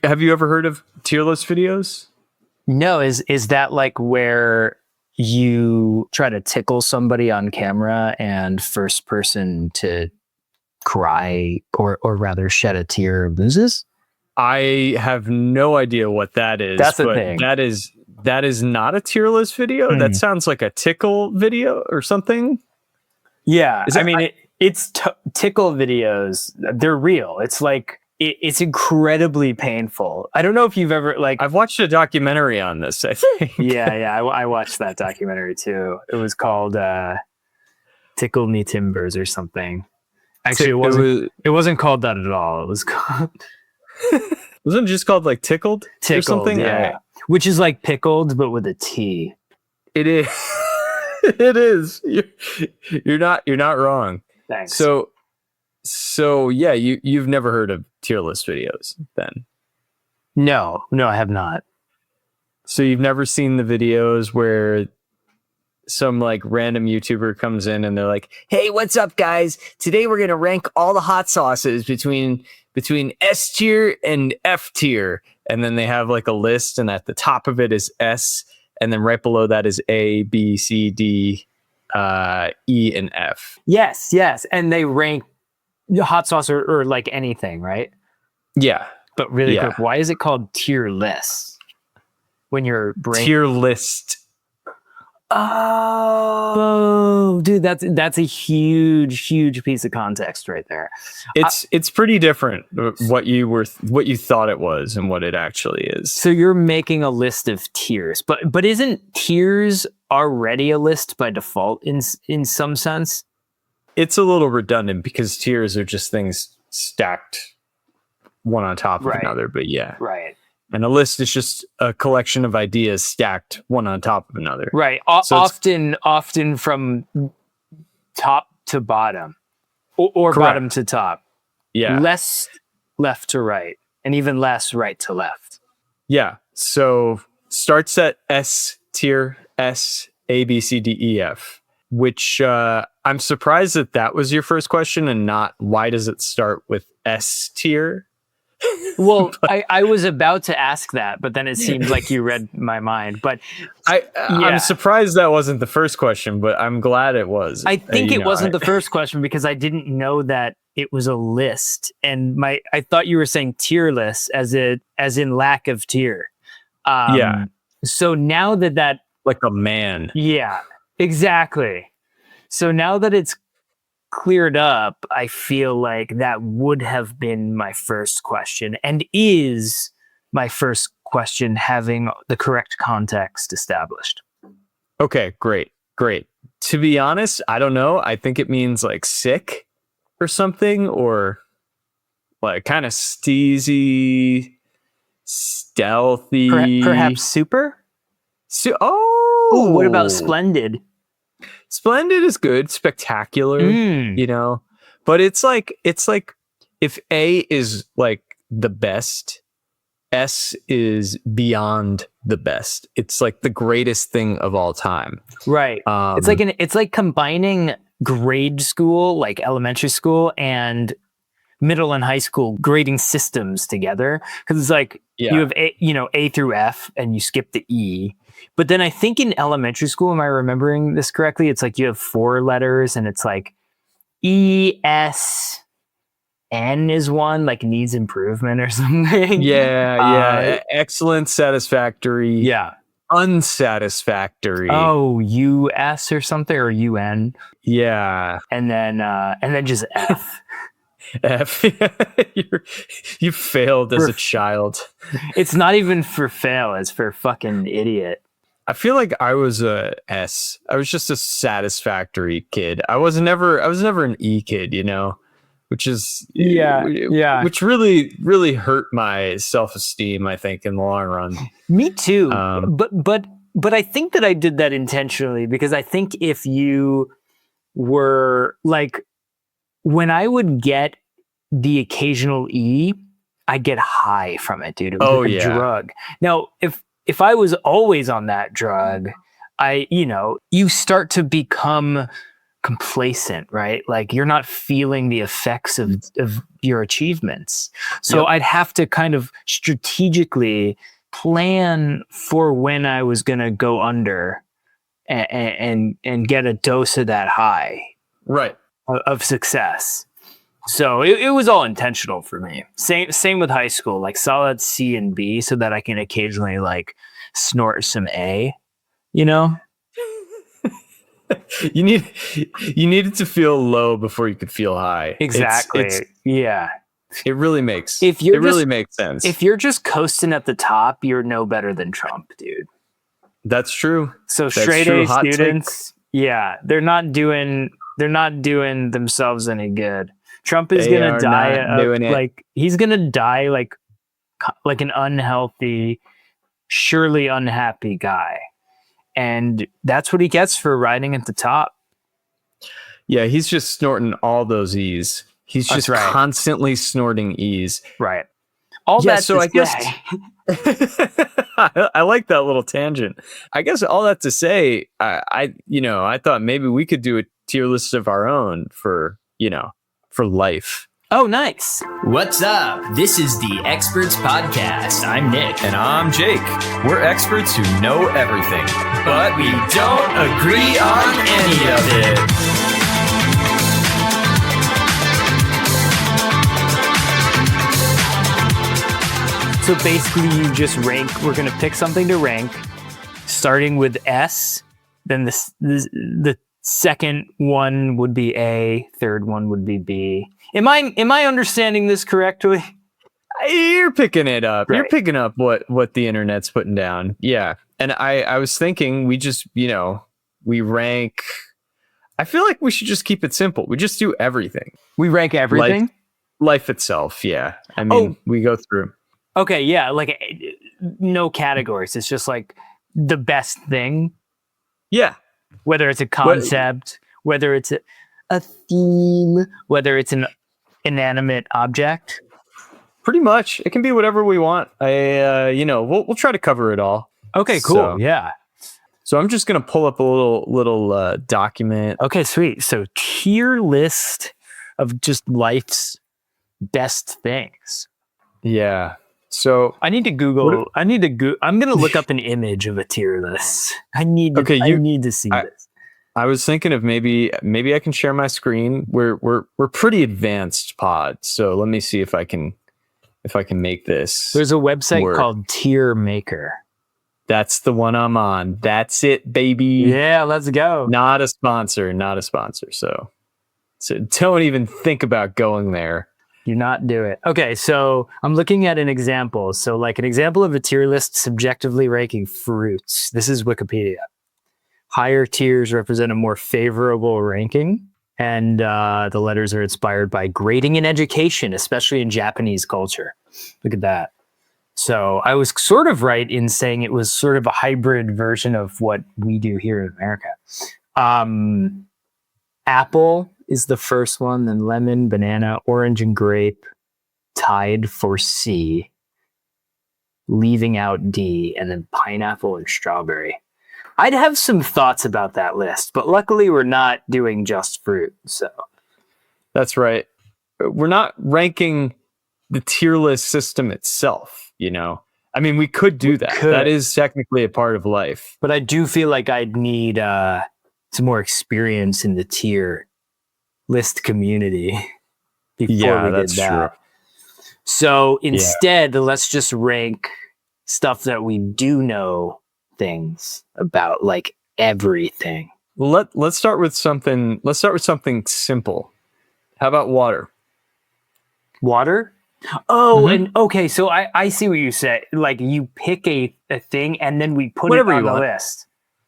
have you ever heard of tier list videos? No, is that like where you try to tickle somebody on camera and first person to cry or rather shed a tear loses? I have no idea what that is. That's the but thing. That is not a tier list video. That sounds like a tickle video or something. Yeah, it's tickle videos. They're real. It's like it's incredibly painful. I don't know if you've ever like. I've watched a documentary on this, I think. Yeah. I watched that documentary too. It was called "Tickle Me Timbers" or something. Actually, it wasn't called that at all. It was called. Wasn't it just called like tickled or something? Yeah. Which is like pickled, but with a T. It is. It is. You're not wrong. Thanks. So yeah, you've never heard of tier list videos then? No, I have not. So you've never seen the videos where some like random YouTuber comes in and they're like, "Hey, what's up, guys? Today we're gonna rank all the hot sauces between S tier and F tier," and then they have like a list, and at the top of it is S, and then right below that is A, B, C, D, E, and F. Yes, and they rank hot sauce or like anything, right? Yeah, but really quick, why is it called tier list? When you're tier list. Oh, dude, that's a huge piece of context right there. It's pretty different what you thought it was and what it actually is. So you're making a list of tiers, but isn't tiers already a list by default in some sense? It's a little redundant because tiers are just things stacked one on top of another, but yeah. Right. And a list is just a collection of ideas stacked one on top of another. Right. So often from top to bottom or bottom to top. Yeah. Less left to right and even less right to left. Yeah. So starts at S tier, S, A, B, C, D, E, F, which I'm surprised that was your first question and not why does it start with S tier? Well, I was about to ask that, but then it seemed like you read my mind. But I'm surprised that wasn't the first question, but I'm glad it was. I think it wasn't the first question because I didn't know that it was a list, and I thought you were saying tier list as in lack of tier. Yeah. So now that like a man. Yeah, exactly. So now that it's cleared up, I feel like that would have been my first question and is my first question having the correct context established. Okay, great. To be honest, I don't know. I think it means like sick or something, or like kind of steezy, stealthy. Perhaps super? Oh! What about splendid? Splendid is good, spectacular, you know, but it's like if A is like the best, S is beyond the best. It's like the greatest thing of all time. Right. It's like combining grade school, like elementary school, and middle and high school grading systems together. Because it's like you have A through F, and you skip the E. But then I think in elementary school, am I remembering this correctly? It's like you have 4 letters and it's like E, S, N is one, like needs improvement or something. Yeah. Excellent, satisfactory. Yeah. Unsatisfactory. Oh, US or something, or UN. Yeah. And then just F. F. You failed as a child. It's not even for fail, it's for fucking idiot. I feel like I was a S. I was just a satisfactory kid. I was never an E kid, you know, which is which really hurt my self-esteem, I think, in the long run. Me too. But I think that I did that intentionally, because I think if you were like, when I would get the occasional E, I get high from it, dude. It was like a drug. Now, if I was always on that drug, you start to become complacent, right? Like you're not feeling the effects of your achievements. So I'd have to kind of strategically plan for when I was going to go under and get a dose of that high Right. of success. So it was all intentional for me. Same with high school, like solid C and B so that I can occasionally like snort some A, you know? You needed to feel low before you could feel high. Exactly. Yeah. It really makes really makes sense. If you're just coasting at the top, you're no better than Trump, dude. That's true. So straight A students, yeah, they're not doing themselves any good. Trump is gonna die he's gonna die like an unhealthy, surely unhappy guy. And that's what he gets for riding at the top. Yeah, he's just snorting all those E's. He's just constantly snorting E's. Right. All that. So I guess I like that little tangent. I guess all that to say, I thought maybe we could do a tier list of our own for life. Oh, nice. What's up? This is the Experts Podcast. I'm Nick. And I'm Jake. We're experts who know everything, but we don't agree on any of it. So basically you just rank, we're going to pick something to rank, starting with S, then the second one would be A, third one would be B. Am I understanding this correctly? You're picking it up. Right. You're picking up what the internet's putting down. Yeah. And I was thinking we just, we rank. I feel like we should just keep it simple. We just do everything. We rank everything? Life itself. Yeah. I mean, we go through. Okay. Yeah. Like no categories. It's just like the best thing. Yeah. Whether it's a concept, whether it's a theme, whether it's an inanimate object. Pretty much. It can be whatever we want. We'll try to cover it all. Okay, cool. So, yeah. So I'm just going to pull up a little document. Okay, sweet. So tier list of just life's best things. Yeah. So I need to Google. I'm going to look up an image of a tier list. I need to see this. I was thinking of maybe I can share my screen. We're pretty advanced pod. So let me see if I can make this. There's a website called Tier Maker. That's the one I'm on. That's it, baby. Yeah, let's go. Not a sponsor. So don't even think about going there. Do not do it. Okay, so I'm looking at an example. So like an example of a tier list subjectively ranking fruits. This is Wikipedia. Higher tiers represent a more favorable ranking, and the letters are inspired by grading in education, especially in Japanese culture. Look at that. So I was sort of right in saying it was sort of a hybrid version of what we do here in America. Apple is the first one, then lemon, banana, orange, and grape tied for C, leaving out D, and then pineapple and strawberry. I'd have some thoughts about that list, but luckily we're not doing just fruit. So that's right. We're not ranking the tier list system itself, I mean, we could do that. That is technically a part of life. But I do feel like I'd need some more experience in the tier list community before we did that. True. So instead, let's just rank stuff that we do know things about, like everything. Let's start with something simple. How about water? Water? Oh, and okay, so I see what you said. Like you pick a thing and then we put it on the list.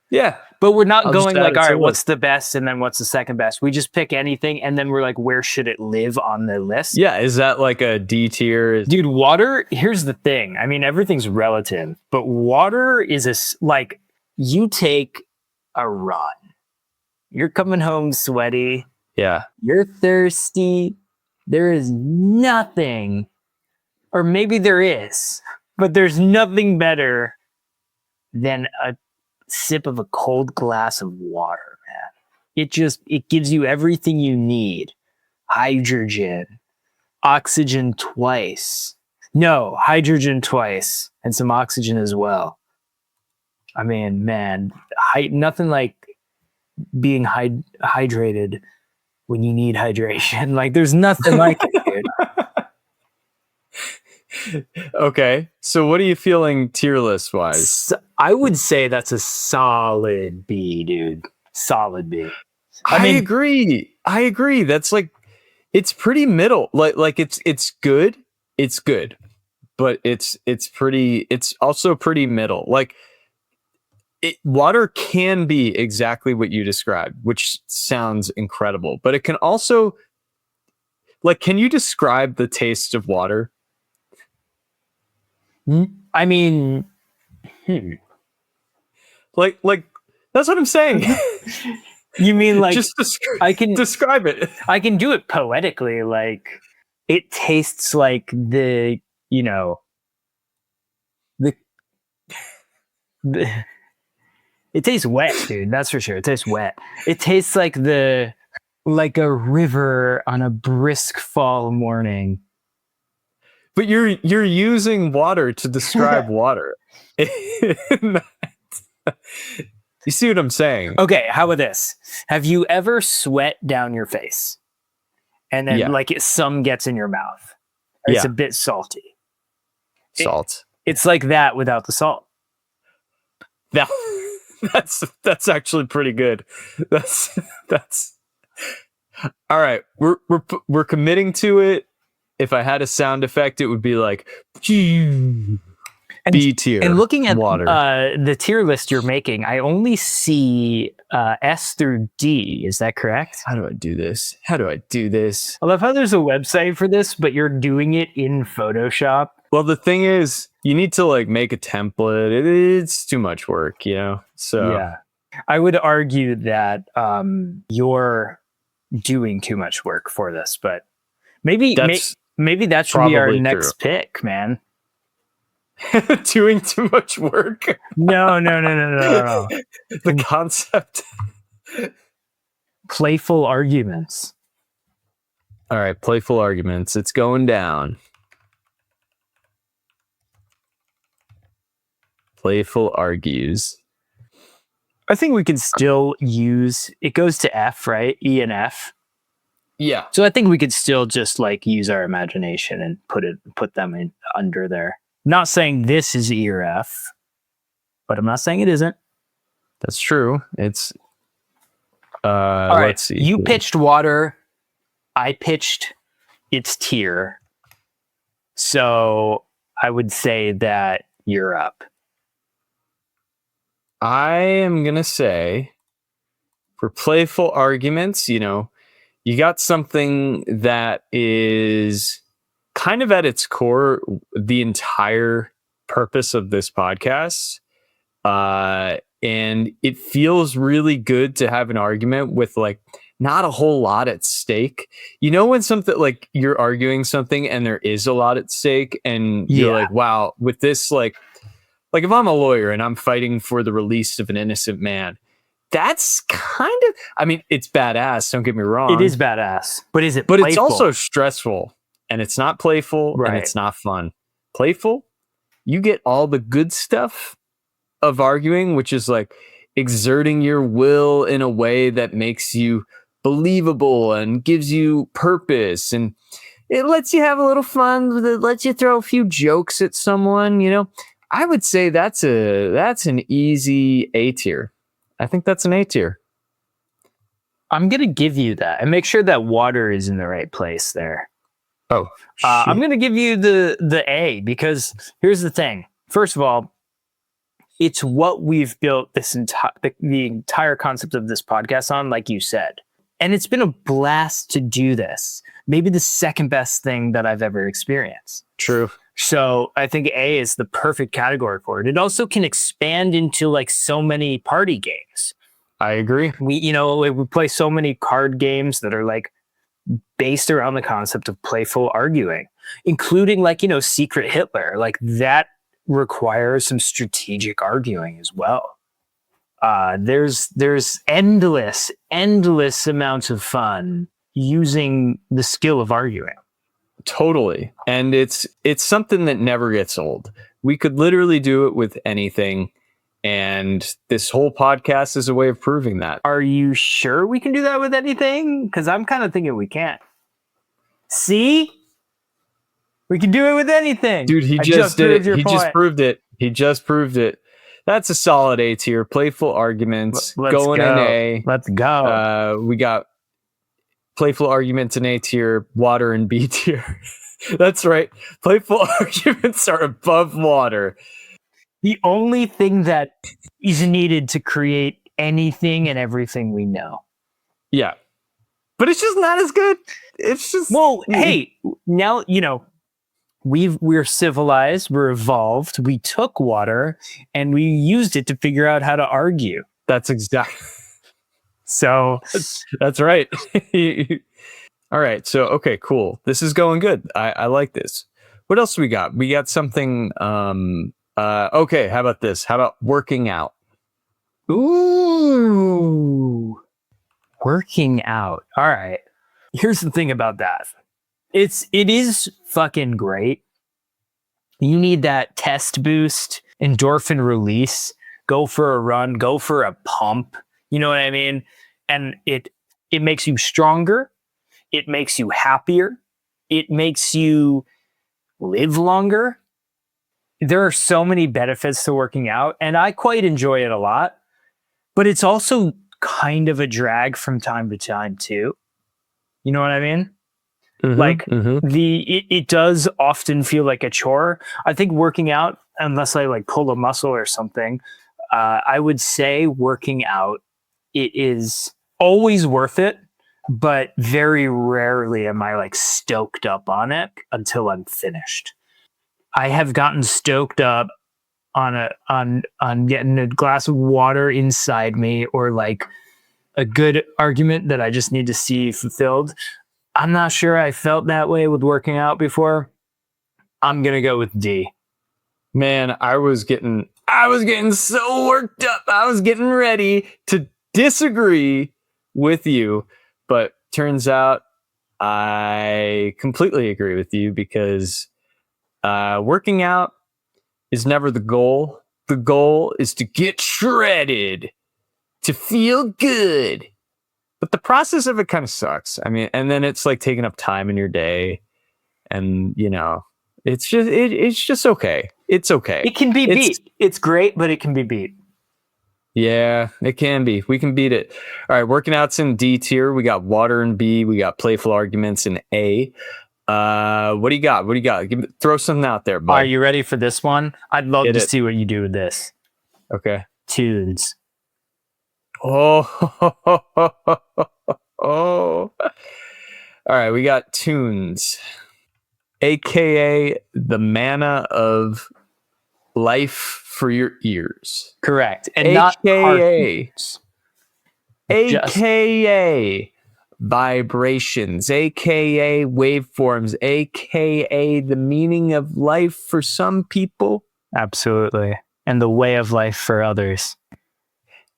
Yeah. But we're not going like, all right, what's the best and then what's the second best? We just pick anything and then we're like, where should it live on the list? Yeah, is that like a D tier? Dude, water, here's the thing. I mean, everything's relative, but water is like you take a run. You're coming home sweaty. Yeah. You're thirsty. There is nothing, or maybe there is, but there's nothing better than a sip of a cold glass of water, man. It gives you everything you need. Hydrogen, oxygen twice. No, hydrogen twice and some oxygen as well. I mean, man, nothing like being hydrated when you need hydration. Like, there's nothing like it, dude. Okay, so what are you feeling tier list wise? I would say that's a solid B, dude. Solid B. I agree. That's like, it's pretty middle. Like it's good. It's good, but it's also pretty middle. Like, water can be exactly what you described, which sounds incredible, but it can also, like, can you describe the taste of water? I mean, like that's what I'm saying. You mean like just I can describe it. I can do it poetically. Like, it tastes like the it tastes wet, dude. That's for sure. It tastes wet. It tastes like a river on a brisk fall morning. But you're using water to describe water. You see what I'm saying? Okay, how about this? Have you ever sweat down your face? And then some gets in your mouth. It's a bit salty. Salt. It's like that without the salt. That's actually pretty good. That's all right. We're committing to it. If I had a sound effect, it would be like B tier. And looking at water. The tier list you're making, I only see S through D. Is that correct? How do I do this? I love how there's a website for this, but you're doing it in Photoshop. Well, the thing is, you need to like make a template. It's too much work, So yeah, I would argue that you're doing too much work for this, but maybe that should be our next pick, man. Doing too much work? No. The concept. Playful arguments. All right, playful arguments. It's going down. Playful argues. I think we can still use, it goes to F, right? E and F. Yeah. So I think we could still just like use our imagination and put them in under there. Not saying this is E or F, but I'm not saying it isn't. That's true. It's all right. Let's see. You pitched water. I pitched its tier. So I would say that you're up. I am going to say, for playful arguments, you got something that is kind of at its core the entire purpose of this podcast. And it feels really good to have an argument with like not a whole lot at stake. When something like you're arguing something and there is a lot at stake and you're like, wow, with this, like if I'm a lawyer and I'm fighting for the release of an innocent man, that's kind of, it's badass. Don't get me wrong. It is badass, but is it But playful? It's also stressful, and it's not playful, right. And it's not fun. Playful, you get all the good stuff of arguing, which is like exerting your will in a way that makes you believable and gives you purpose, and it lets you have a little fun. It lets you throw a few jokes at someone, I would say that's an easy A tier. I think that's an A tier. I'm going to give you that and make sure that water is in the right place there. Oh, I'm going to give you the A because here's the thing. First of all, it's what we've built the entire concept of this podcast on, like you said. And it's been a blast to do this. Maybe the second best thing that I've ever experienced. True. So I think A is the perfect category for it. It also can expand into like so many party games. I agree. We play so many card games that are like based around the concept of playful arguing, including like, Secret Hitler. Like that requires some strategic arguing as well. There's endless amounts of fun using the skill of arguing. Totally. And it's something that never gets old. We could literally do it with anything. And this whole podcast is a way of proving that. Are you sure we can do that with anything? Because I'm kind of thinking we can't. See? We can do it with anything. Dude, he just did it. He just proved it. He just proved it. That's a solid A tier. Playful arguments. Going in A. Let's go. We got playful arguments in A tier, water in B tier. That's right. Playful arguments are above water. The only thing that is needed to create anything and everything we know. Yeah. But it's just not as good. It's just... Well, hey, now, we're civilized, we're evolved, we took water, and we used it to figure out how to argue. That's exactly... So... That's right. All right. So, okay, cool. This is going good. I like this. What else we got? We got something... okay, how about this? How about working out? Ooh. Working out. All right. Here's the thing about that. It is fucking great. You need that test boost, endorphin release, go for a run, go for a pump. You know what I mean? And it makes you stronger. It makes you happier. It makes you live longer. There are so many benefits to working out, and I quite enjoy it a lot. But it's also kind of a drag from time to time too. You know what I mean? Mm-hmm, it does often feel like a chore. I think working out, unless I like pull a muscle or something, I would say working out, it is always worth it, but very rarely am I like stoked up on it until I'm finished. I have gotten stoked up on getting a glass of water inside me, or like a good argument that I just need to see fulfilled. I'm not sure I felt that way with working out before. I'm gonna go with D. Man, I was getting so worked up. I was getting ready to disagree with you, but turns out I completely agree with you, because working out is never the goal. The goal is to get shredded, to feel good. But the process of it kind of sucks. I mean, and then it's like taking up time in your day, and it's just okay. It's okay. It can be beat. It's great, but it can be beat. Yeah, it can be. We can beat it. All right, working out's in D tier. We got water in B. We got playful arguments in A. What do you got? Throw something out there, bud. Are you ready for this one? I'd love to see what you do with this. Okay. Tunes. Oh. All right, we got tunes, aka the manna of life for your ears. Correct. And aka vibrations, aka waveforms, aka the meaning of life for some people. Absolutely. And the way of life for others.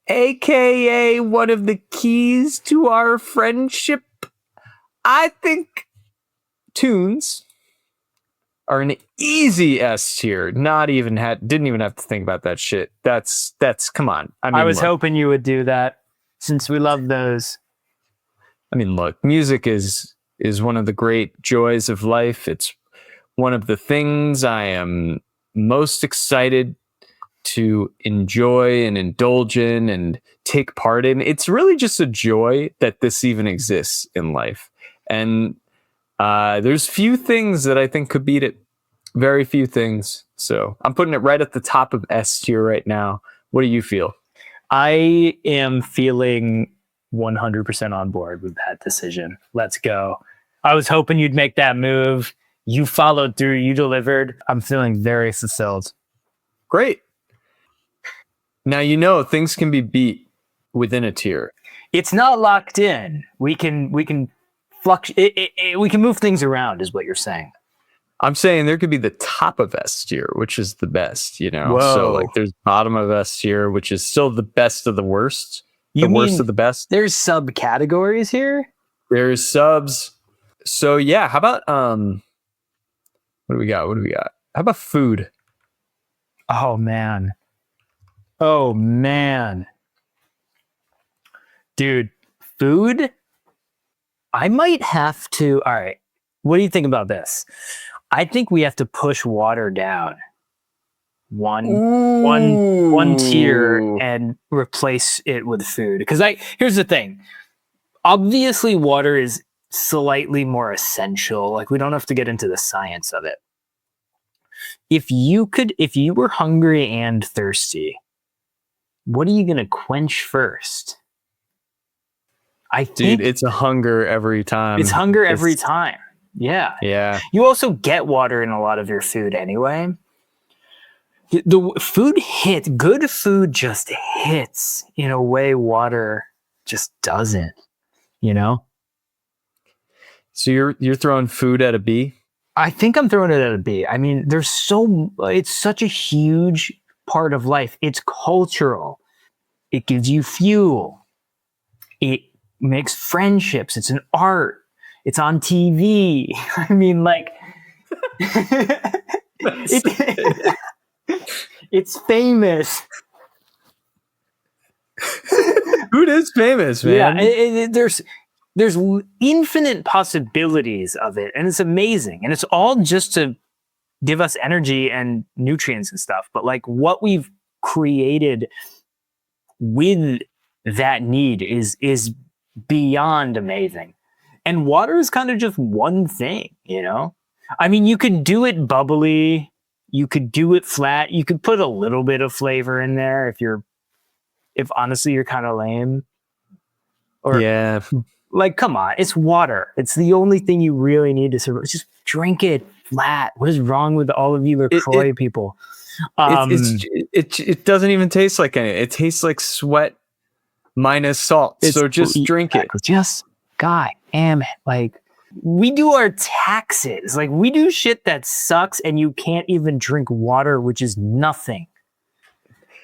AKA one of the keys to our friendship. I think tunes are an easy S tier. Didn't even have to think about that shit. That's come on. I was hoping you would do that, since we love those. I mean, look, music is one of the great joys of life. It's one of the things I am most excited to enjoy and indulge in and take part in. It's really just a joy that this even exists in life. And there's few things that I think could beat it. Very few things. So I'm putting it right at the top of S tier right now. What do you feel? I am feeling 100% on board with that decision. Let's go. I was hoping you'd make that move. You followed through. You delivered. I'm feeling very fulfilled. Great. Now, things can be beat within a tier. It's not locked in. We can fluctuate. We can move things around, is what you're saying. I'm saying there could be the top of S tier, which is the best, you know? Whoa. So like there's bottom of S tier, which is still the best of the worst. You The worst mean of the best. there's subcategories here? There's subs. So yeah, how about what do we got? How about food? Oh man. Dude, food? I might have to. All right. What do you think about this? I think we have to push water down one tier and replace it with food. Because here's the thing. Obviously, water is slightly more essential. Like, we don't have to get into the science of it. If you were hungry and thirsty, what are you gonna quench first? I think Dude, it's a hunger every time. it's hunger every time. Yeah. Yeah. You also get water in a lot of your food anyway. The food good food just hits in a way water just doesn't, you know? So you're throwing food at a B? I think I'm throwing it at a B. I mean, it's such a huge part of life. It's cultural. It gives you fuel. It makes friendships. It's an art. It's on TV. I mean, like, it's famous. Food is famous, man. Yeah, there's infinite possibilities of it, and it's amazing. And it's all just to give us energy and nutrients and stuff. But like what we've created with that need is beyond amazing. And water is kind of just one thing, you know? I mean, you could do it bubbly, you could do it flat, you could put a little bit of flavor in there if honestly you're kind of lame. Or yeah. Like, come on, it's water. It's the only thing you really need to survive. Just drink it flat. What is wrong with all of you LaCroix people? It doesn't even taste like anything. It tastes like sweat minus salt. So just drink it. Just damn it. Like, we do our taxes. Like, we do shit that sucks, and you can't even drink water, which is nothing.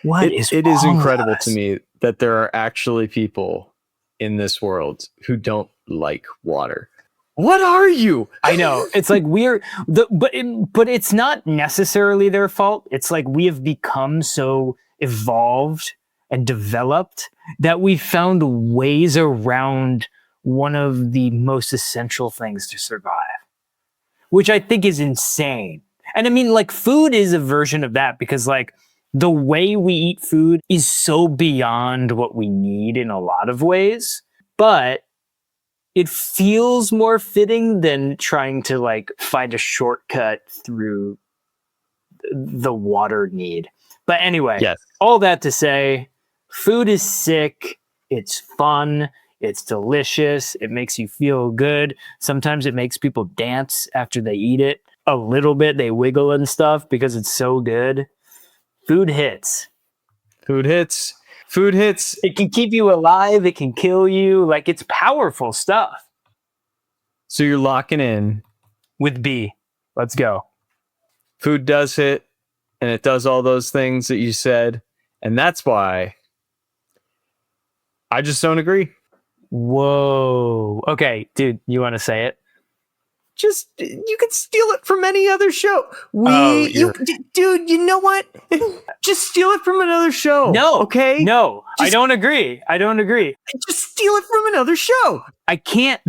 It is incredible to me that there are actually people in this world who don't like water. What are you? I know. It's like but it's not necessarily their fault. It's like we have become so evolved and developed that we found ways around one of the most essential things to survive, which I think is insane. And I mean, like, food is a version of that, because like the way we eat food is so beyond what we need in a lot of ways, but it feels more fitting than trying to like find a shortcut through the water need. But anyway, yes. All that to say, food is sick. It's fun. It's delicious. It makes you feel good. Sometimes it makes people dance after they eat it. A little bit, they wiggle and stuff because it's so good. Food hits. Food hits. Food hits. It can keep you alive. It can kill you. Like, it's powerful stuff. So you're locking in with B. Let's go. Food does hit, and it does all those things that you said. And that's why I just don't agree. Whoa. Okay, dude, you want to say it? Just, you can steal it from any other show. Dude, you know what? Just steal it from another show. No. Okay? No, I don't agree. Just steal it from another show. I can't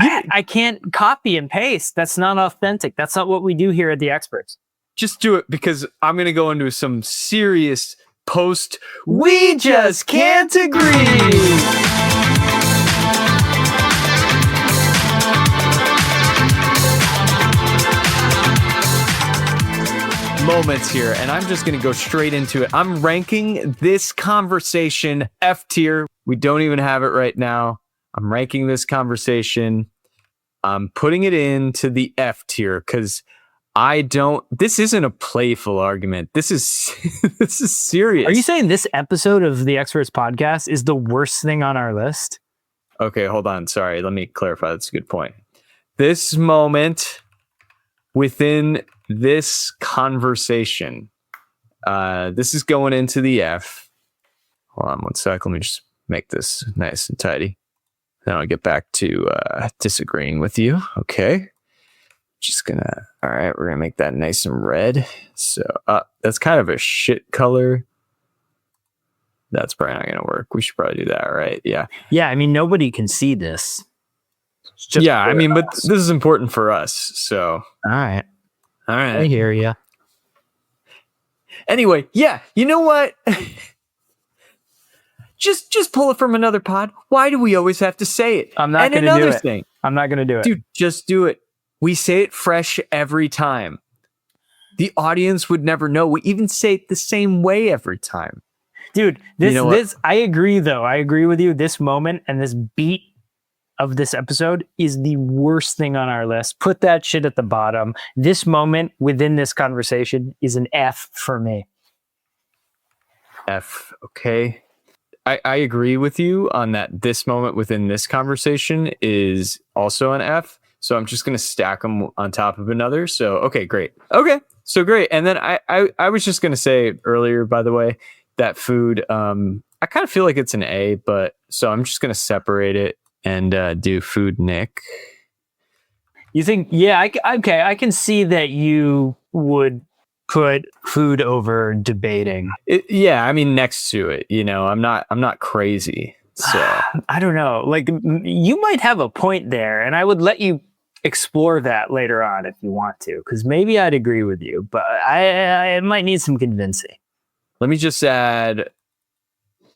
copy and paste. That's not authentic. That's not what we do here at The Experts. Just do it, because I'm going to go into some serious post. We just can't agree. Moments here, and I'm just going to go straight into it. I'm ranking this conversation F tier. We don't even have it right now. I'm ranking this conversation. I'm putting it into the F tier because this isn't a playful argument. This is serious. Are you saying this episode of the Experts podcast is the worst thing on our list? Okay, hold on. Sorry, let me clarify. That's a good point. This moment within this conversation, this is going into the F. Hold on one sec. Let me just make this nice and tidy. Then I'll get back to disagreeing with you. Okay. All right, we're gonna make that nice and red. So that's kind of a shit color. That's probably not gonna work. We should probably do that, right? Yeah. Yeah, I mean, nobody can see this. Yeah, I mean, but this is important for us. So all right. I hear you. Anyway, yeah, you know what? just pull it from another pod. Why do we always have to say it? I'm not going to do it. I'm not going to do it. Dude, just do it. We say it fresh every time. The audience would never know. We even say it the same way every time. Dude, this I agree though. I agree with you. This moment and this beat of this episode is the worst thing on our list. Put that shit at the bottom. This moment within this conversation is an F for me. F, okay. I agree with you on that. This moment within this conversation is also an F. So I'm just going to stack them on top of another. So, okay, great. Okay, so great. And then I was just going to say earlier, by the way, that food, I kind of feel like it's an A, but so I'm just going to separate it and do food Nick. You think, yeah, okay, I can see that you would put food over debating. Yeah, I mean, next to it, I'm not crazy. So I don't know. Like, you might have a point there, and I would let you explore that later on if you want to, because maybe I'd agree with you, but I might need some convincing. Let me just add,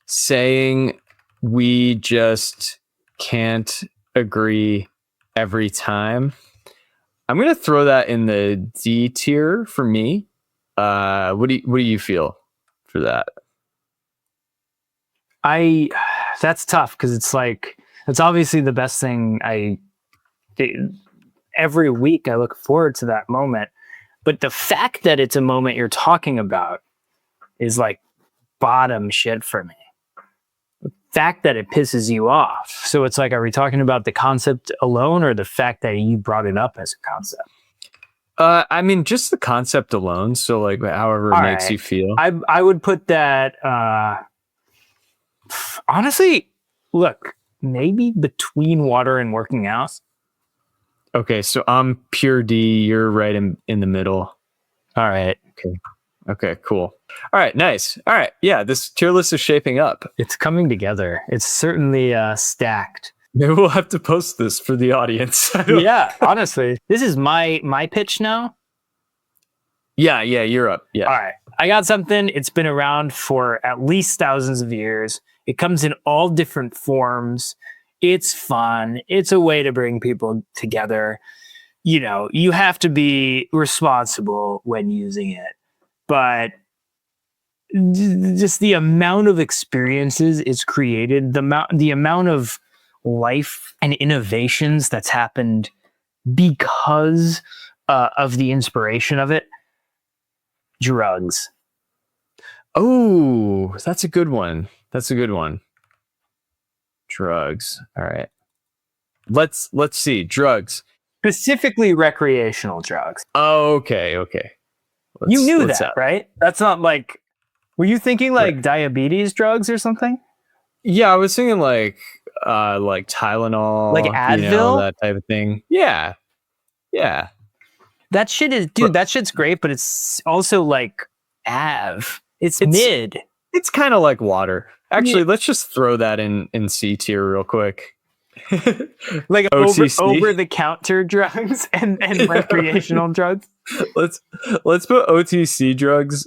saying we just can't agree every time. I'm gonna throw that in the D tier for me. What do you feel for that? That's tough because it's like, it's obviously the best thing every week I look forward to that moment. But the fact that it's a moment you're talking about is like bottom shit for me. The fact that it pisses you off. So it's like, are we talking about the concept alone or the fact that you brought it up as a concept? I mean, just the concept alone. So like, however it makes you feel. I would put that, honestly, look, maybe between water and working out. Okay, so I'm pure D. You're right in the middle. All right. Okay, cool. All right, nice. All right, yeah, this tier list is shaping up. It's coming together. It's certainly stacked. Maybe we'll have to post this for the audience. Yeah, honestly. This is my pitch now. Yeah, you're up. Yeah. All right. I got something. It's been around for at least thousands of years. It comes in all different forms. It's fun. It's a way to bring people together. You have to be responsible when using it. But just the amount of experiences it's created, the amount of life and innovations that's happened because of the inspiration of it. Drugs. Oh, that's a good one. Drugs. All right. Let's see. Drugs. Specifically recreational drugs. Oh, okay. You knew that, right? That's not like, were you thinking like diabetes drugs or something? Yeah, I was thinking like Tylenol, like Advil, that type of thing. Yeah. That shit is, dude. That shit's great, but it's also like It's mid. It's kind of like water. Actually, let's just throw that in C tier real quick. Like over the counter drugs and recreational drugs. Let's put OTC drugs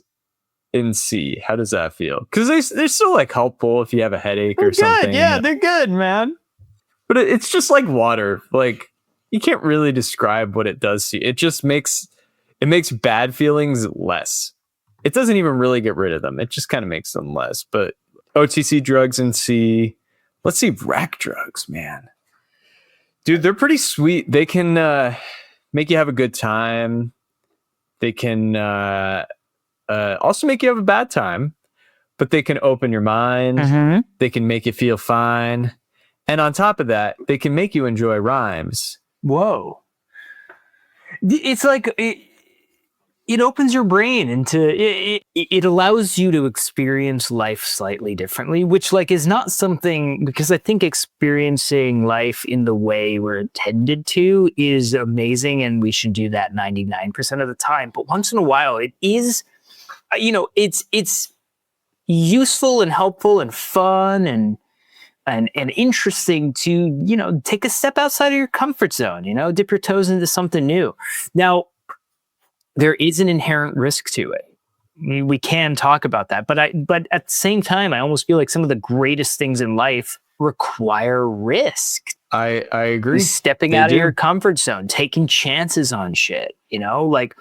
in C. How does that feel? Because they're still like helpful if you have a headache or something. Yeah, they're good, man. But it's just like water. Like, you can't really describe what it does to you. It just makes bad feelings less. It doesn't even really get rid of them. It just kind of makes them less. But OTC drugs in C. Let's see, rec drugs, man. Dude, they're pretty sweet. They can make you have a good time. They can also make you have a bad time. But they can open your mind. Mm-hmm. They can make you feel fine. And on top of that, they can make you enjoy rhymes. Whoa. It's like... it opens your brain into it allows you to experience life slightly differently, which like is not something, because I think experiencing life in the way we're intended to is amazing, and we should do that 99% of the time. But once in a while, it is, it's useful and helpful and fun and interesting to, take a step outside of your comfort zone, dip your toes into something new. Now, there is an inherent risk to it. We can talk about that, but at the same time, I almost feel like some of the greatest things in life require risk. I agree. Stepping out of your comfort zone, taking chances on shit, like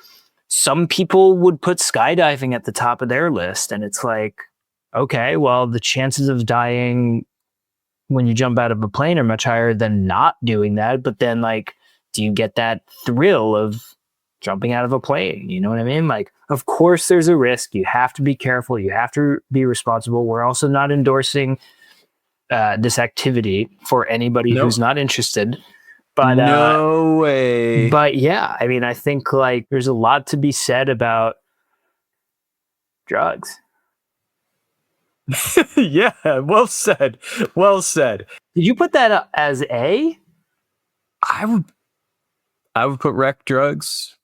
some people would put skydiving at the top of their list, and it's like, okay, well, the chances of dying when you jump out of a plane are much higher than not doing that. But then, like, do you get that thrill of jumping out of a plane? You know what I mean? Like, of course there's a risk. You have to be careful. You have to be responsible. We're also not endorsing this activity for anybody who's not interested. But no way. But yeah, I mean, I think like there's a lot to be said about drugs. Yeah, well said. Well said. Did you put that as A? I would put rec drugs.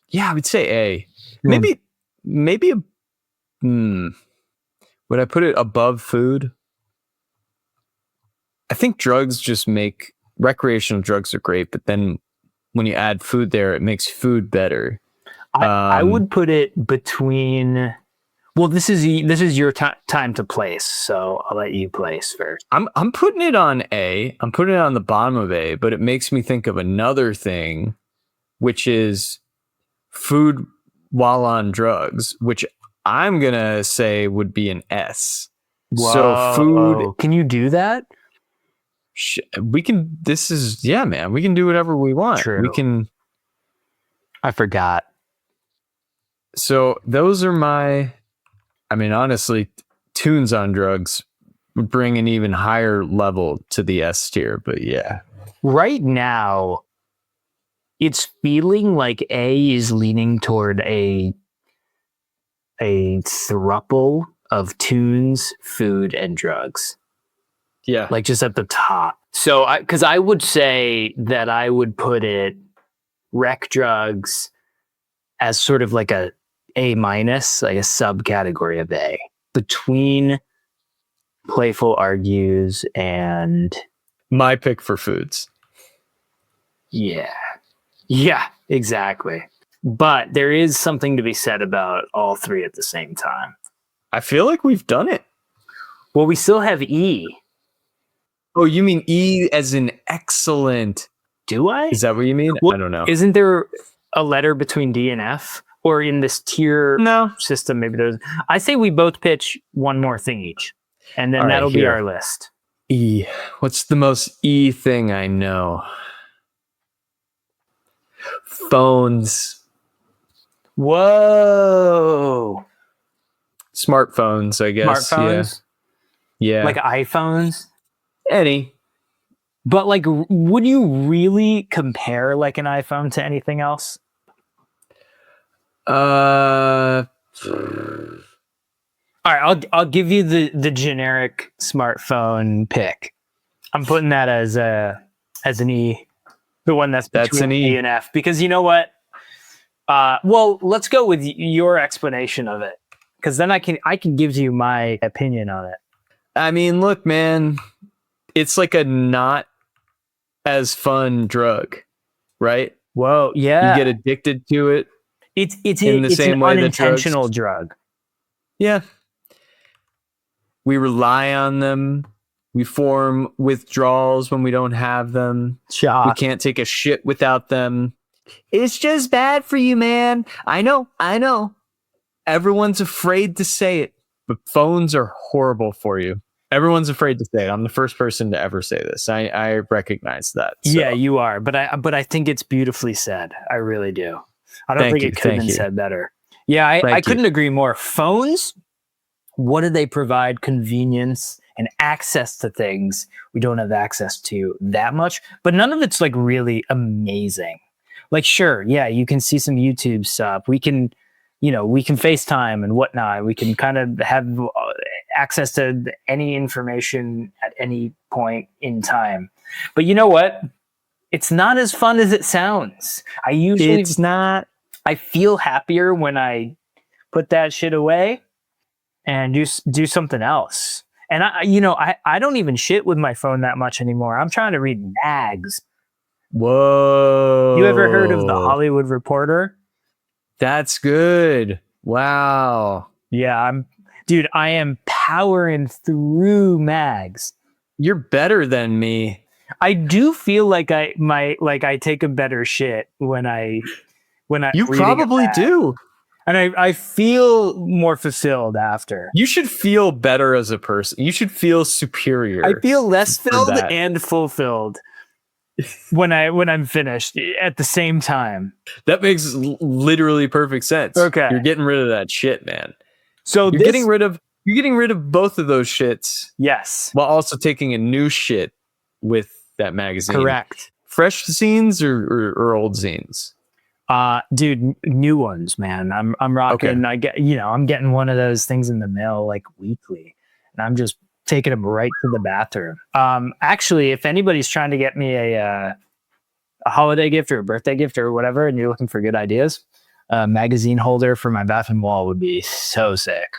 Yeah, I would say A. Maybe would I put it above food? I think drugs just make recreational drugs are great, but then when you add food there, it makes food better. I would put it between. Well, this is your time to place, so I'll let you place first. I'm putting it on A. I'm putting it on the bottom of A, but it makes me think of another thing, which is food while on drugs, which I'm gonna say would be an S. Whoa. So food. Can you do that? We can. This is man. We can do whatever we want. True. We can. I forgot. So those are my. I mean, honestly, tunes on drugs would bring an even higher level to the S tier, but yeah. Right now, it's feeling like A is leaning toward a throuple of tunes, food, and drugs. Yeah. Like just at the top. So because I would say that I would put it rec drugs as sort of like a A-, like a subcategory of A, between playful argues and my pick for foods. Yeah, exactly. But there is something to be said about all three at the same time. I feel like we've done it. Well, we still have E. Oh, you mean E as in excellent? Do I? Is that what you mean? Well, I don't know. Isn't there a letter between D and F? Or in this tier system, maybe there's. I say we both pitch one more thing each, and then that'll be our list. E. What's the most E thing I know? Phones. Whoa. Smartphones, I guess. Smartphones? Yeah. Like iPhones? Any. But like, would you really compare like an iPhone to anything else? All right, I'll give you the generic smartphone pick. I'm putting that as an E, the one that's between E and F, because you know what? Well, let's go with your explanation of it, because then I can give you my opinion on it. I mean, look, man, it's like a not as fun drug, right? Whoa, yeah, you get addicted to it. It's in the same way unintentional drug. Yeah. We rely on them. We form withdrawals when we don't have them. Shock. We can't take a shit without them. It's just bad for you, man. I know. Everyone's afraid to say it, but phones are horrible for you. Everyone's afraid to say it. I'm the first person to ever say this. I recognize that. So. Yeah, you are. But I think it's beautifully said. I really do. I don't think it could have been said better. Yeah, I couldn't agree more. Phones, what do they provide? Convenience and access to things we don't have access to that much. But none of it's like really amazing. Like, sure, yeah, you can see some YouTube stuff. We can we can FaceTime and whatnot. We can kind of have access to any information at any point in time. But you know what? It's not as fun as it sounds. It's not. I feel happier when I put that shit away and do something else. And I don't even shit with my phone that much anymore. I'm trying to read mags. Whoa. You ever heard of the Hollywood Reporter? That's good. Wow. Yeah, I am powering through mags. You're better than me. I do feel like I take a better shit when I You probably do. And I feel more fulfilled after. You should feel better as a person. You should feel superior. I feel less filled and fulfilled when I'm finished at the same time. That makes literally perfect sense. Okay. You're getting rid of that shit, man. So you're getting rid of both of those shits. Yes. While also taking a new shit with that magazine. Correct. Fresh zines or old zines? Dude, new ones, man. I'm rocking. Okay. I'm getting one of those things in the mail like weekly, and I'm just taking them right to the bathroom. Actually, if anybody's trying to get me a holiday gift or a birthday gift or whatever, and you're looking for good ideas, a magazine holder for my bathroom wall would be so sick.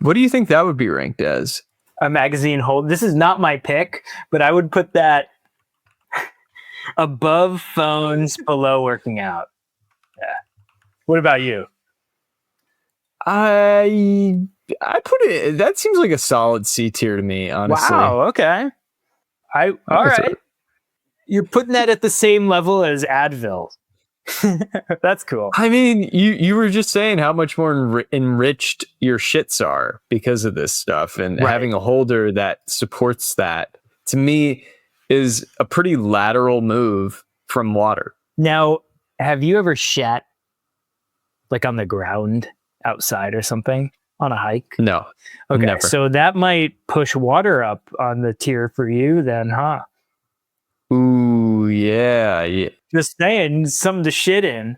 What do you think that would be ranked as? A magazine holder. This is not my pick, but I would put that above phones, below working out. Yeah. What about you? I put it. That seems like a solid C tier to me, honestly. Wow. Okay. All right. You're putting that at the same level as Advil. That's cool. I mean, you were just saying how much more enriched your shits are because of this stuff, and having a holder that supports that, to me, is a pretty lateral move from water. Now, have you ever shat like on the ground outside or something on a hike? No. Okay. Never. So that might push water up on the tier for you then, huh? Ooh, yeah. Just saying, something to shit in.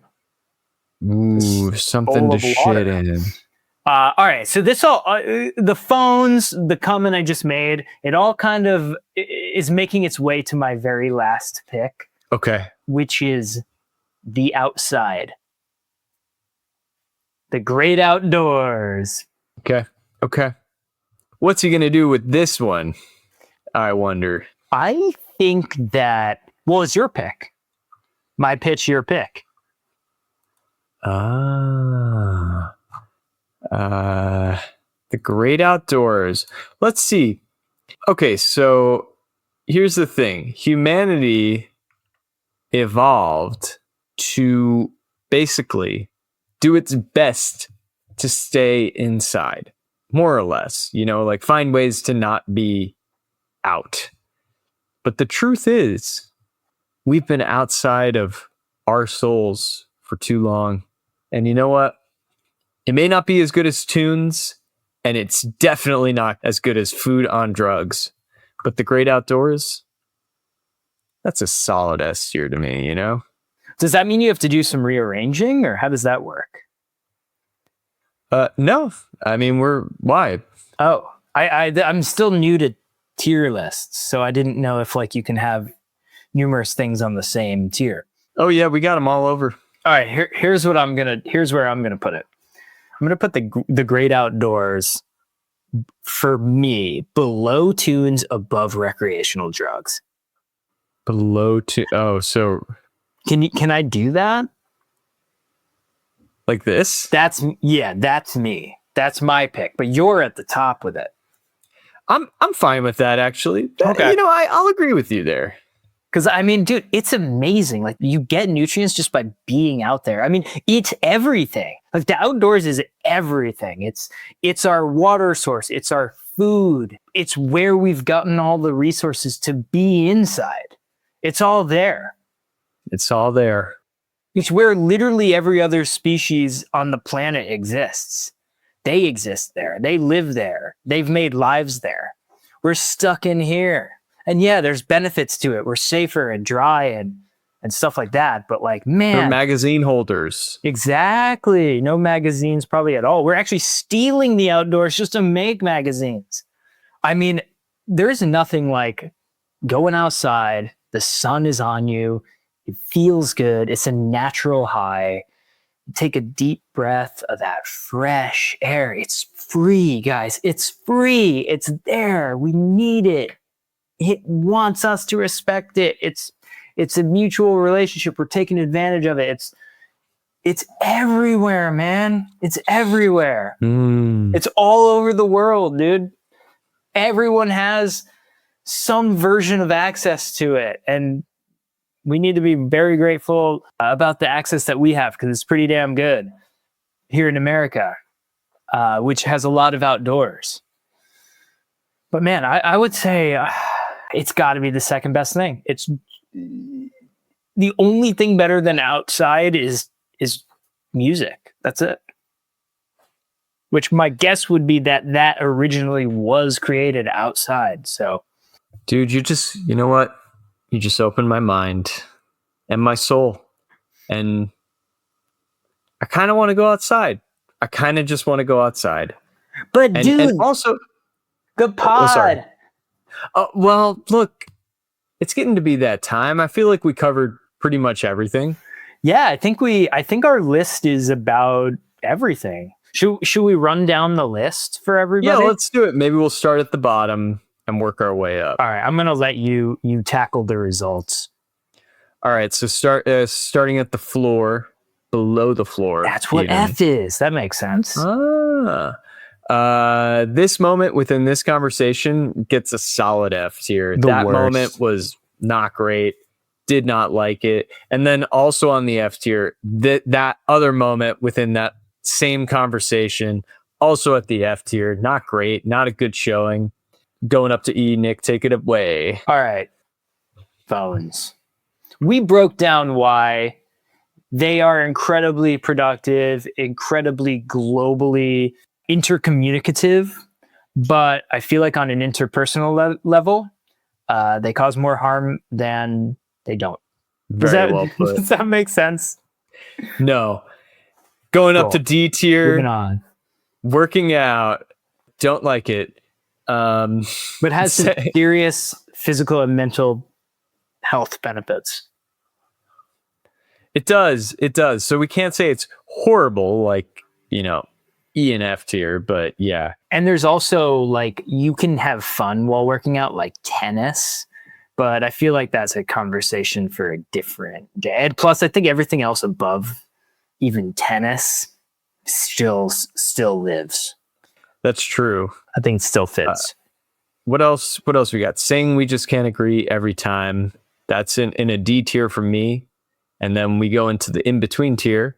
Ooh, something to shit in. All right. So this all, the phones, the comment I just made, it all kind of is making its way to my very last pick. Okay. Which is the outside. The great outdoors. Okay. What's he going to do with this one? I wonder. I think that, well, it's your pick. My pitch, your pick. The great outdoors. Let's see. Okay, so here's the thing. Humanity evolved to basically do its best to stay inside, more or less, like find ways to not be out. But the truth is, we've been outside of our souls for too long. And you know what? It may not be as good as tunes, and it's definitely not as good as food on drugs. But the great outdoors, that's a solid S tier to me, Does that mean you have to do some rearranging, or how does that work? No. I mean, why? Oh, I'm still new to tier lists, so I didn't know if you can have numerous things on the same tier. Oh yeah, we got them all over. All right, here's where I'm gonna put it. I'm gonna put the great outdoors for me below tunes, above recreational drugs. Below to so can I do that? Like this? That's me. That's my pick. But you're at the top with it. I'm fine with that, actually. Okay. I'll agree with you there. Because, I mean, dude, it's amazing. You get nutrients just by being out there. I mean, it's everything. The outdoors is everything. It's our water source. It's our food. It's where we've gotten all the resources to be inside. It's all there. It's all there. It's where literally every other species on the planet exists. They exist there. They live there. They've made lives there. We're stuck in here. And yeah, there's benefits to it. We're safer and dry and and stuff like that. But like, man, they're magazine holders. Exactly. No magazines probably at all. We're actually stealing the outdoors just to make magazines. I mean, there's nothing like going outside, the sun is on you, it feels good, it's a natural high. Take a deep breath of that fresh air. It's free, guys. It's free. It's there. We need it. It wants us to respect it. It's a mutual relationship. We're taking advantage of it. It's everywhere, man. It's everywhere. It's all over the world, dude. Everyone has some version of access to it. And we need to be very grateful about the access that we have, because it's pretty damn good here in America, which has a lot of outdoors. But man, I would say it's got to be the second best thing. It's the only thing better than outside is music. That's it. Which my guess would be that originally was created outside. So, dude, you know what? You just opened my mind and my soul. And I kind of want to go outside. I kind of just want to go outside. But dude, and also the pod. Well, look, it's getting to be that time. I feel like we covered pretty much everything. Yeah, I think our list is about everything. Should we run down the list for everybody? Yeah, let's do it. Maybe we'll start at the bottom and work our way up. All right, I'm going to let you tackle the results. All right, so starting at the floor, below the floor. That's what F is. That makes sense. This moment within this conversation gets a solid F tier. That moment was not great. Did not like it. And then also on the F tier, that other moment within that same conversation, also at the F tier. Not great. Not a good showing. Going up to E. Nick, take it away. All right. Phones. We broke down why they are incredibly productive, incredibly globally intercommunicative, but I feel like on an interpersonal level, they cause more harm than they don't. Does that make sense? No. Going up to D tier. Moving on. Working out. Don't like it. But has some serious physical and mental health benefits. It does. So we can't say it's horrible, like, E and F tier, but yeah. And there's also like, you can have fun while working out, like tennis, but I feel like that's a conversation for a different day. And plus, I think everything else above even tennis still lives. That's true. I think it still fits. What else we got? Saying we just can't agree every time. That's in a D tier for me. And then we go into the in-between tier.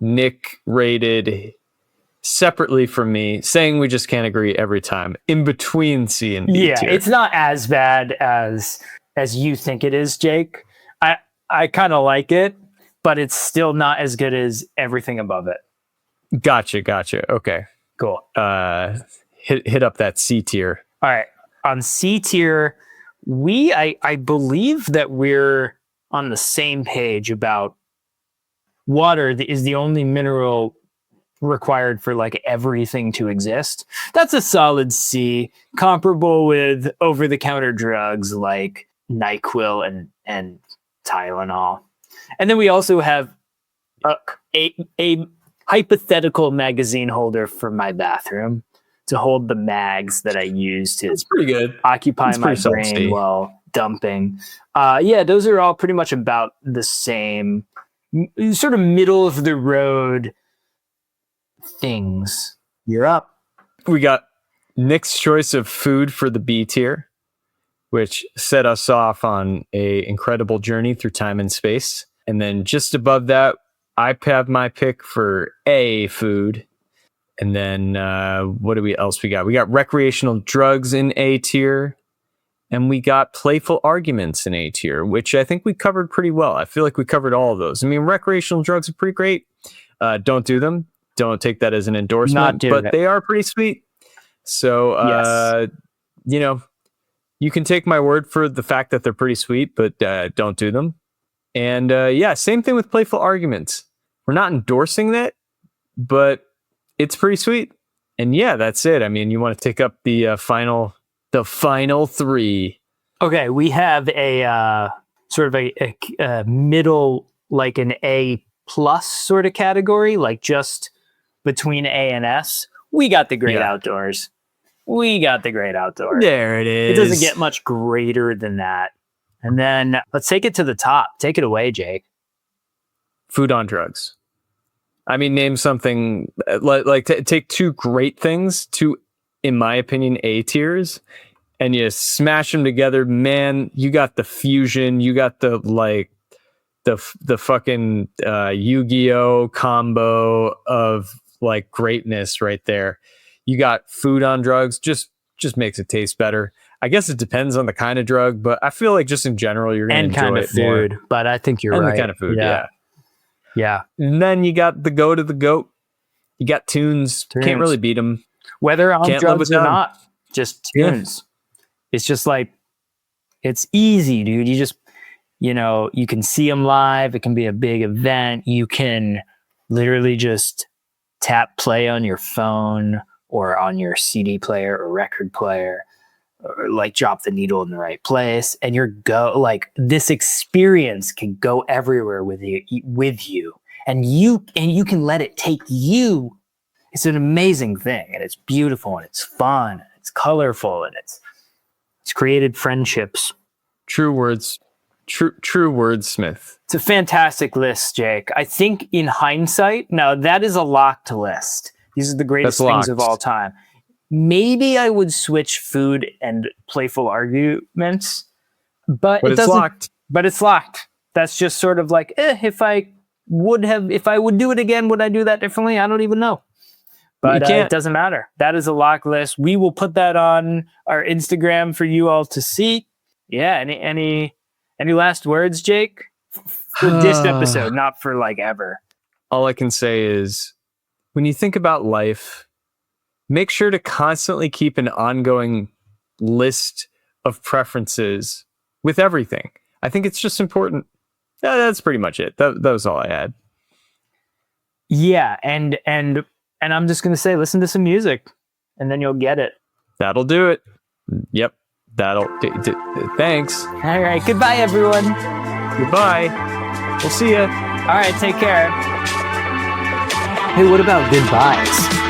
Nick rated separately from me, saying we just can't agree every time. In between C and D tier. Yeah, it's not as bad as you think it is, Jake. I kind of like it, but it's still not as good as everything above it. Gotcha. Okay. Cool. Hit up that C tier. All right. On C tier, I believe that we're on the same page about water is the only mineral required for like everything to exist. That's a solid C, comparable with over-the-counter drugs like NyQuil and Tylenol. And then we also have a hypothetical magazine holder for my bathroom to hold the mags that I use to pretty good. occupy my brain while dumping. Yeah, those are all pretty much about the same sort of middle of the road things. You're up. We got Nick's choice of food for the B tier, which set us off on a incredible journey through time and space. And then just above that, I have my pick for A, food. And then what else we got? We got recreational drugs in A tier. And we got playful arguments in A tier, which I think we covered pretty well. I feel like we covered all of those. I mean, recreational drugs are pretty great. Don't do them. Don't take that as an endorsement, but they are pretty sweet. So, yes. You can take my word for the fact that they're pretty sweet, but don't do them. And same thing with Playful Arguments. We're not endorsing that, but it's pretty sweet. And yeah, that's it. I mean, you want to take up the final 3. Okay, we have a sort of a middle, like an A plus sort of category, like just between A and S. We got the great outdoors. There it is. It doesn't get much greater than that. And then let's take it to the top. Take it away, Jake. Food on drugs. I mean, name something take 2 great things, 2, in my opinion, A tiers, and you smash them together. Man, you got the fusion. You got the fucking Yu-Gi-Oh combo of like greatness right there. You got food on drugs. Just makes it taste better. I guess it depends on the kind of drug, but I feel like just in general, you're going to enjoy kind of it food. more. But I think you're and right. The kind of food, yeah. And then you got the goat of the goat. You got tunes. Can't really beat them. Whether on Can't drugs or not, just tunes. It's just like, it's easy, dude. You just, you can see them live. It can be a big event. You can literally just tap play on your phone or on your CD player or record player, or like drop the needle in the right place, and this experience can go everywhere with you, and you can let it take you. It's an amazing thing, and it's beautiful, and it's fun, and it's colorful, and it's created friendships. True words. True wordsmith. It's a fantastic list, Jake. I think in hindsight, now that is a locked list. These are the greatest things of all time. Maybe I would switch food and Playful Arguments, but it's locked. But it's locked. That's just sort of like, if I would do it again, would I do that differently? I don't even know. But it doesn't matter. That is a locked list. We will put that on our Instagram for you all to see. Yeah. Any last words, Jake? For this episode, not for like ever. All I can say is, when you think about life, make sure to constantly keep an ongoing list of preferences with everything. I think it's just important. That's pretty much it. That was all I had. Yeah, and I'm just going to say, listen to some music, and then you'll get it. That'll do it. Yep. Thanks. All right. Goodbye, everyone. Goodbye. We'll see ya. All right. Take care. Hey, what about goodbyes?